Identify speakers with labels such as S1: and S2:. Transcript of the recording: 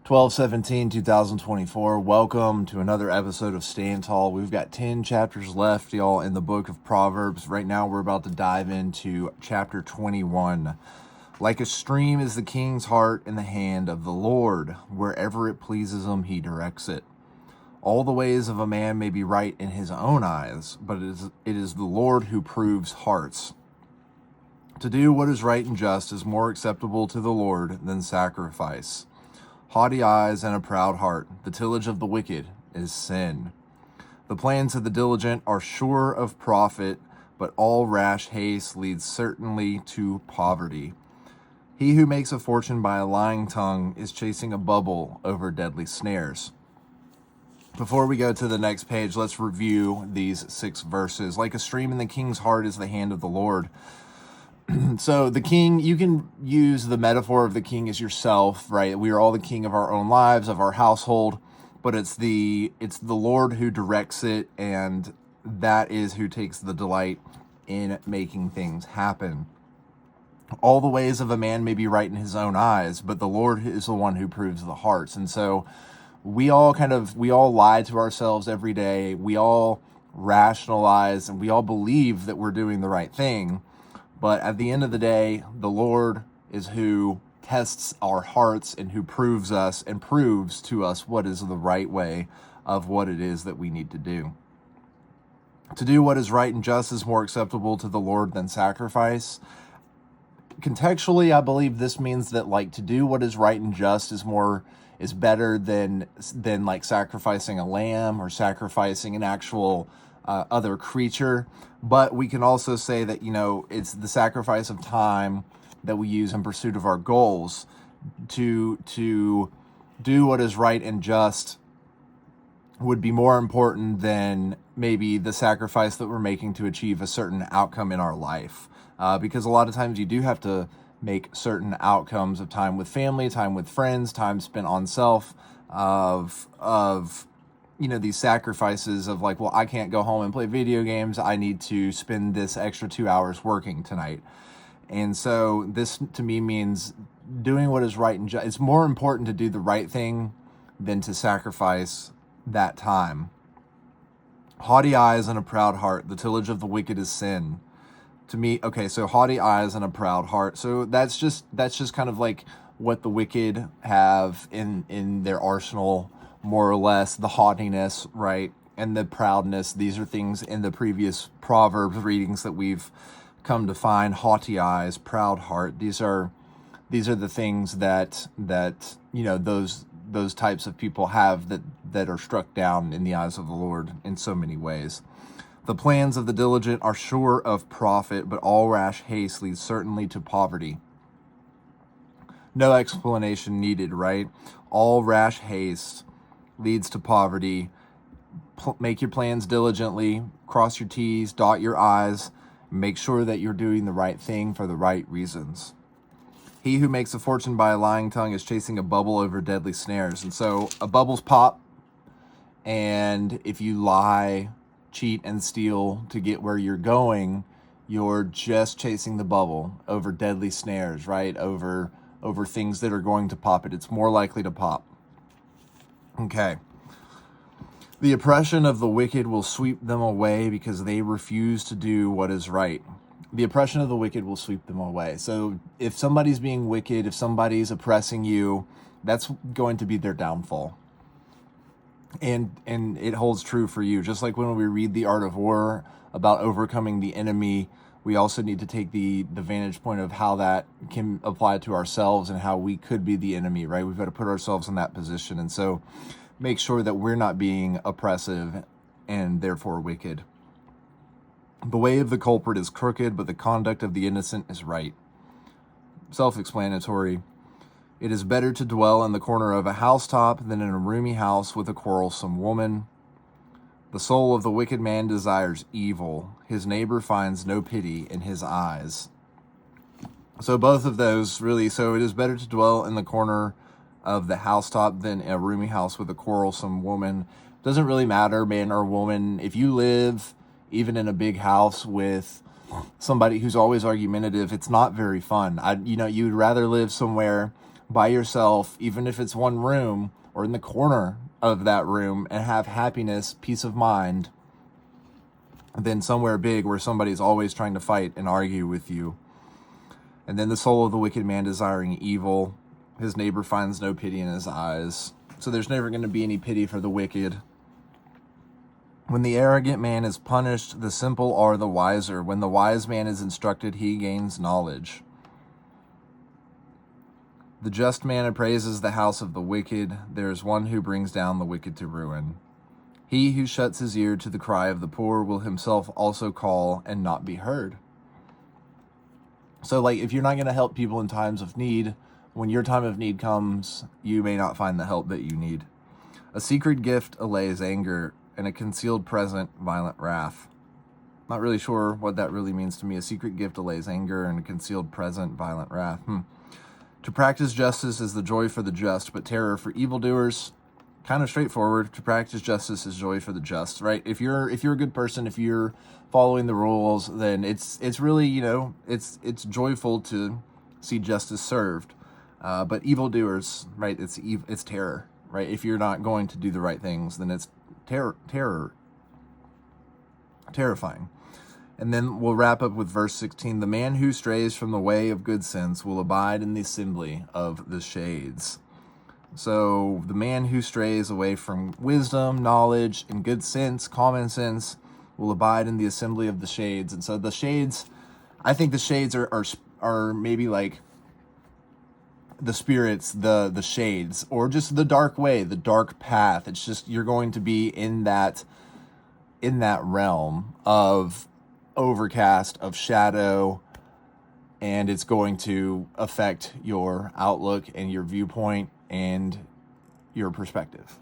S1: 12/17/2024. Welcome to another episode of Stand Tall. We've got 10 chapters left, y'all, in the book of Proverbs. Right now, we're about to dive into chapter 21. Like a stream is the king's heart in the hand of the Lord. Wherever it pleases him, he directs it. All the ways of a man may be right in his own eyes, but it is the Lord who proves hearts. To do what is right and just is more acceptable to the Lord than sacrifice. Haughty eyes and a proud heart, the tillage of the wicked is sin. The plans of the diligent are sure of profit, but all rash haste leads certainly to poverty. He who makes a fortune by a lying tongue is chasing a bubble over deadly snares. Before we go to the next page, let's review these 6 verses. Like a stream in the king's heart is the hand of the Lord. So the king, you can use the metaphor of the king as yourself, right? We are all the king of our own lives, of our household, but it's the Lord who directs it, and that is who takes the delight in making things happen. All the ways of a man may be right in his own eyes, but the Lord is the one who proves the hearts. And so we all lie to ourselves every day. We all rationalize and we all believe that we're doing the right thing. But at the end of the day, the Lord is who tests our hearts and who proves us and proves to us what is the right way of what it is that we need to do. To do what is right and just is more acceptable to the Lord than sacrifice. Contextually, I believe this means that to do what is right and just is better than like sacrificing a lamb or sacrificing an actual other creature. But we can also say that, it's the sacrifice of time that we use in pursuit of our goals to do what is right and just would be more important than maybe the sacrifice that we're making to achieve a certain outcome in our life. Because a lot of times you do have to make certain outcomes of time with family, time with friends, time spent on self, of these sacrifices of I can't go home and play video games. I need to spend this extra 2 hours working tonight. And so this to me means doing what is right and just. It's more important to do the right thing than to sacrifice that time. Haughty eyes and a proud heart, the tillage of the wicked is sin. To me, okay, so haughty eyes and a proud heart. So that's just kind of like what the wicked have in their arsenal, more or less, the haughtiness, right? And the proudness. These are things in the previous Proverbs readings that we've come to find. Haughty eyes, proud heart. These are the things that those types of people have that are struck down in the eyes of the Lord in so many ways. The plans of the diligent are sure of profit, but all rash haste leads certainly to poverty. No explanation needed, right? All rash haste leads to poverty. Make your plans diligently, cross your T's, dot your I's, make sure that you're doing the right thing for the right reasons. He who makes a fortune by a lying tongue is chasing a bubble over deadly snares. And so a bubble's pop, and if you lie, cheat, and steal to get where you're going, you're just chasing the bubble over deadly snares, right? Over things that are going to pop it. It's more likely to pop. Okay. The oppression of the wicked will sweep them away because they refuse to do what is right. The oppression of the wicked will sweep them away. So if somebody's being wicked, if somebody's oppressing you, that's going to be their downfall. And it holds true for you. Just like when we read The Art of War about overcoming the enemy, we also need to take the vantage point of how that can apply to ourselves and how we could be the enemy, right? We've got to put ourselves in that position. And so make sure that we're not being oppressive and therefore wicked. The way of the culprit is crooked, but the conduct of the innocent is right. Self-explanatory. It is better to dwell in the corner of a housetop than in a roomy house with a quarrelsome woman. The soul of the wicked man desires evil. His neighbor finds no pity in his eyes. So both of those really, so it is better to dwell in the corner of the housetop than a roomy house with a quarrelsome woman. Doesn't really matter, man or woman. If you live even in a big house with somebody who's always argumentative, it's not very fun. You'd rather live somewhere by yourself, even if it's one room or in the corner of that room, and have happiness, peace of mind, than somewhere big where somebody's always trying to fight and argue with you. And then the soul of the wicked man desiring evil, his neighbor finds no pity in his eyes. So there's never going to be any pity for the wicked. When the arrogant man is punished, the simple are the wiser. When the wise man is instructed, he gains knowledge. The just man appraises the house of the wicked. There is one who brings down the wicked to ruin. He who shuts his ear to the cry of the poor will himself also call and not be heard. So, like, if you're not going to help people in times of need, when your time of need comes, you may not find the help that you need. A secret gift allays anger, and a concealed present violent wrath. Not really sure what that really means to me. A secret gift allays anger, and a concealed present violent wrath. To practice justice is the joy for the just, but terror for evildoers. Kind of straightforward. To practice justice is joy for the just, right? If you're a good person, if you're following the rules, then it's really, it's joyful to see justice served. But evildoers, right? It's terror, right? If you're not going to do the right things, then it's terrifying. And then we'll wrap up with verse 16. The man who strays from the way of good sense will abide in the assembly of the shades. So the man who strays away from wisdom, knowledge, and good sense, common sense, will abide in the assembly of the shades. And so the shades, I think the shades are maybe like the spirits, the shades, or just the dark way, the dark path. It's just, you're going to be in that realm of overcast, of shadow, and it's going to affect your outlook and your viewpoint and your perspective.